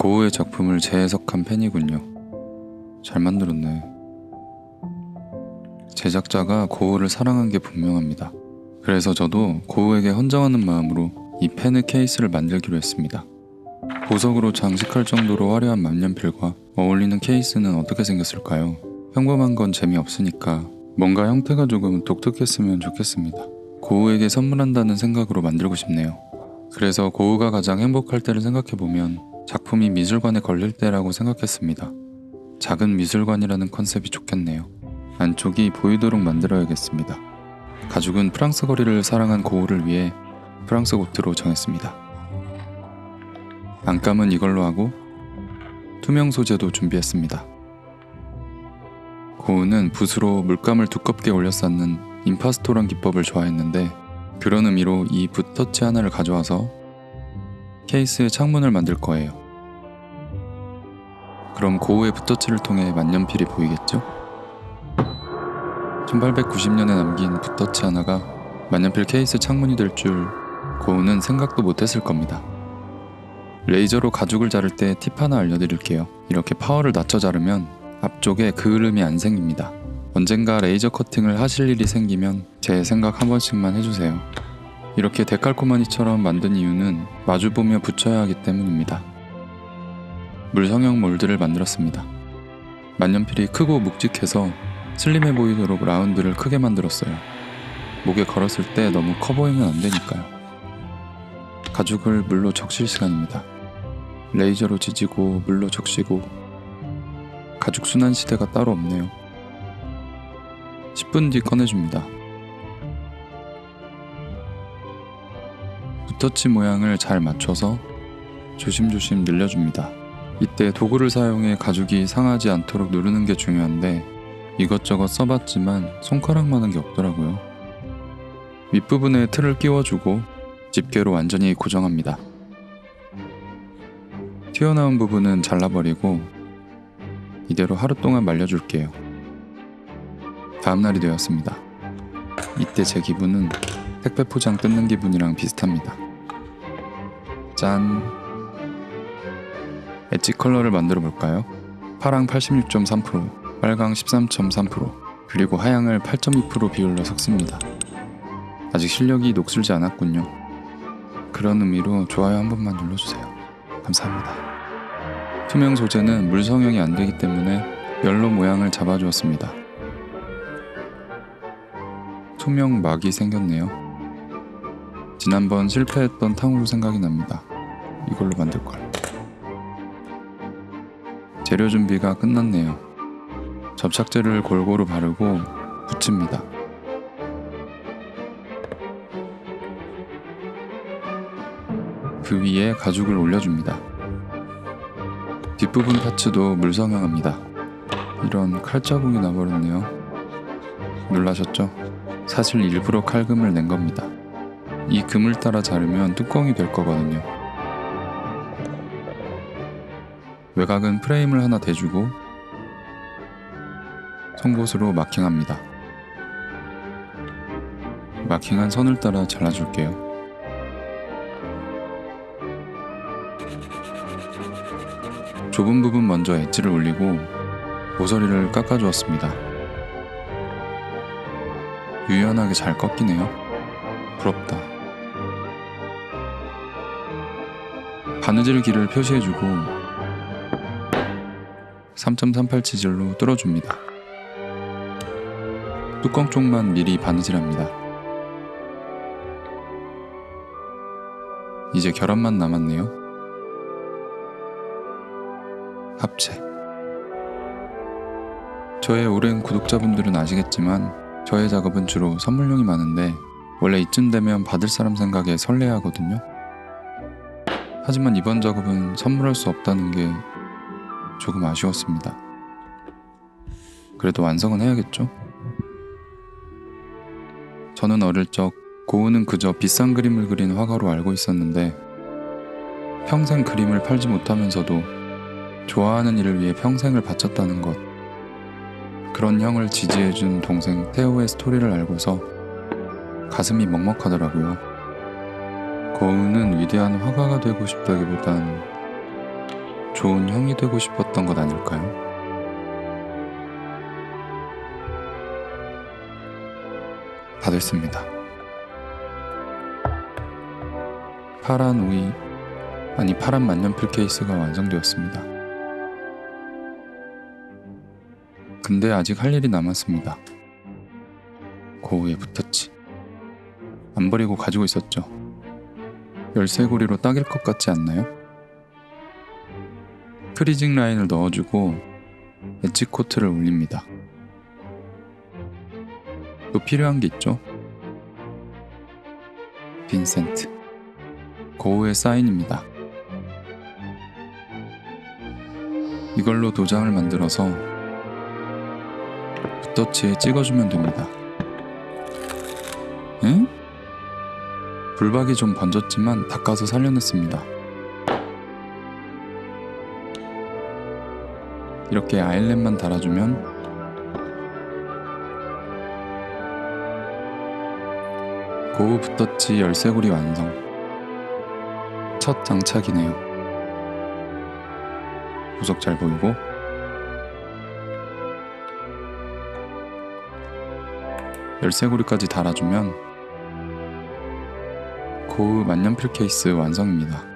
고우의 작품을 재해석한 팬이군요. 잘 만들었네. 제작자가 고우를 사랑한 게 분명합니다. 그래서 저도 고우에게 헌정하는 마음으로 이 펜의 케이스를 만들기로 했습니다. 보석으로 장식할 정도로 화려한 만년필과 어울리는 케이스는 어떻게 생겼을까요? 평범한 건 재미없으니까 뭔가 형태가 조금 독특했으면 좋겠습니다. 고우에게 선물한다는 생각으로 만들고 싶네요. 그래서 고우가 가장 행복할 때를 생각해보면 작품이 미술관에 걸릴 때라고 생각했습니다. 작은 미술관이라는 컨셉이 좋겠네요. 안쪽이 보이도록 만들어야겠습니다. 가죽은 프랑스 거리를 사랑한 고우를 위해 프랑스 고트로 정했습니다. 안감은 이걸로 하고 투명 소재도 준비했습니다. 고우는 붓으로 물감을 두껍게 올려 쌓는 임파스토란 기법을 좋아했는데 그런 의미로 이 붓터치 하나를 가져와서 케이스에 창문을 만들 거예요. 그럼 고우의 붓터치를 통해 만년필이 보이겠죠? 1890년에 남긴 붓터치 하나가 만년필 케이스 창문이 될 줄 고우는 생각도 못했을 겁니다. 레이저로 가죽을 자를 때 팁 하나 알려드릴게요. 이렇게 파워를 낮춰 자르면 앞쪽에 그을음이 안 생깁니다. 언젠가 레이저 커팅을 하실 일이 생기면 제 생각 한 번씩만 해주세요. 이렇게 데칼코마니처럼 만든 이유는 마주보며 붙여야 하기 때문입니다. 물성형 몰드를 만들었습니다. 만년필이 크고 묵직해서 슬림해 보이도록 라운드를 크게 만들었어요. 목에 걸었을 때 너무 커 보이면 안 되니까요. 가죽을 물로 적실 시간입니다. 레이저로 지지고 물로 적시고 가죽 순환 시대가 따로 없네요. 10분 뒤 꺼내줍니다. 붓터치 모양을 잘 맞춰서 조심조심 늘려줍니다. 이때 도구를 사용해 가죽이 상하지 않도록 누르는 게 중요한데 이것저것 써봤지만 손가락만한 게 없더라고요. 윗부분에 틀을 끼워주고 집게로 완전히 고정합니다. 튀어나온 부분은 잘라버리고 이대로 하루 동안 말려줄게요. 다음날이 되었습니다. 이때 제 기분은 택배 포장 뜯는 기분이랑 비슷합니다. 짠! 엣지 컬러를 만들어 볼까요? 파랑 86.3%, 빨강 13.3%, 그리고 하양을 8.2% 비율로 섞습니다. 아직 실력이 녹슬지 않았군요. 그런 의미로 좋아요 한 번만 눌러주세요. 감사합니다. 투명 소재는 물성형이 안 되기 때문에 열로 모양을 잡아주었습니다. 투명 막이 생겼네요. 지난번 실패했던 탕후루 생각이 납니다. 이걸로 만들걸. 재료 준비가 끝났네요. 접착제를 골고루 바르고 붙입니다. 그 위에 가죽을 올려줍니다. 뒷부분 파츠도 물성형합니다. 이런 칼자국이 나버렸네요. 놀라셨죠? 사실 일부러 칼금을 낸 겁니다. 이 금을 따라 자르면 뚜껑이 될 거거든요. 외곽은 프레임을 하나 대주고 송곳으로 마킹합니다. 마킹한 선을 따라 잘라줄게요. 좁은 부분 먼저 엣지를 올리고 모서리를 깎아주었습니다. 유연하게 잘 꺾이네요. 부럽다. 바느질 길을 표시해주고 3.38 치질로 뚫어줍니다. 뚜껑 쪽만 미리 바느질합니다. 이제 결합만 남았네요. 합체. 저의 오랜 구독자분들은 아시겠지만 저의 작업은 주로 선물용이 많은데 원래 이쯤 되면 받을 사람 생각에 설레하거든요. 하지만 이번 작업은 선물할 수 없다는 게 조금 아쉬웠습니다. 그래도 완성은 해야겠죠? 저는 어릴 적 고우는 그저 비싼 그림을 그린 화가로 알고 있었는데 평생 그림을 팔지 못하면서도 좋아하는 일을 위해 평생을 바쳤다는 것, 그런 형을 지지해준 동생 태호의 스토리를 알고서 가슴이 먹먹하더라고요. 고우는 위대한 화가가 되고 싶다기보단 좋은 형이 되고 싶었던 것 아닐까요? 다 됐습니다. 파란 만년필 케이스가 완성되었습니다. 근데 아직 할 일이 남았습니다. 고우의 붓터치. 안 버리고 가지고 있었죠. 열쇠고리로 딱일 것 같지 않나요? 크리징 라인을 넣어주고 엣지 코트를 올립니다. 또 필요한 게 있죠? 빈센트. 고우의 사인입니다. 이걸로 도장을 만들어서 붓터치에 찍어주면 됩니다. 응? 불박이 좀 번졌지만 닦아서 살려냈습니다. 이렇게 아일랜만 달아주면 고우 붓터치 열쇠고리 완성. 첫 장착이네요. 보석 잘 보이고 열쇠고리까지 달아주면 고우 만년필 케이스 완성입니다.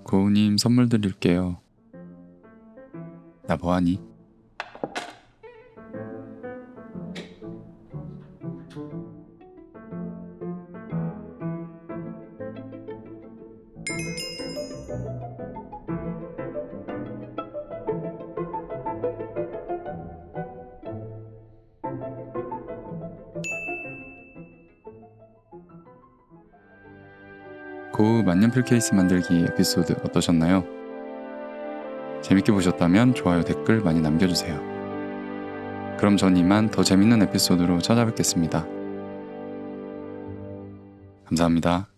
고우님 선물 드릴게요. 나 뭐하니? 고우 만년필 케이스 만들기 에피소드 어떠셨나요? 재밌게 보셨다면 좋아요, 댓글 많이 남겨주세요. 그럼 전 이만 더 재밌는 에피소드로 찾아뵙겠습니다. 감사합니다.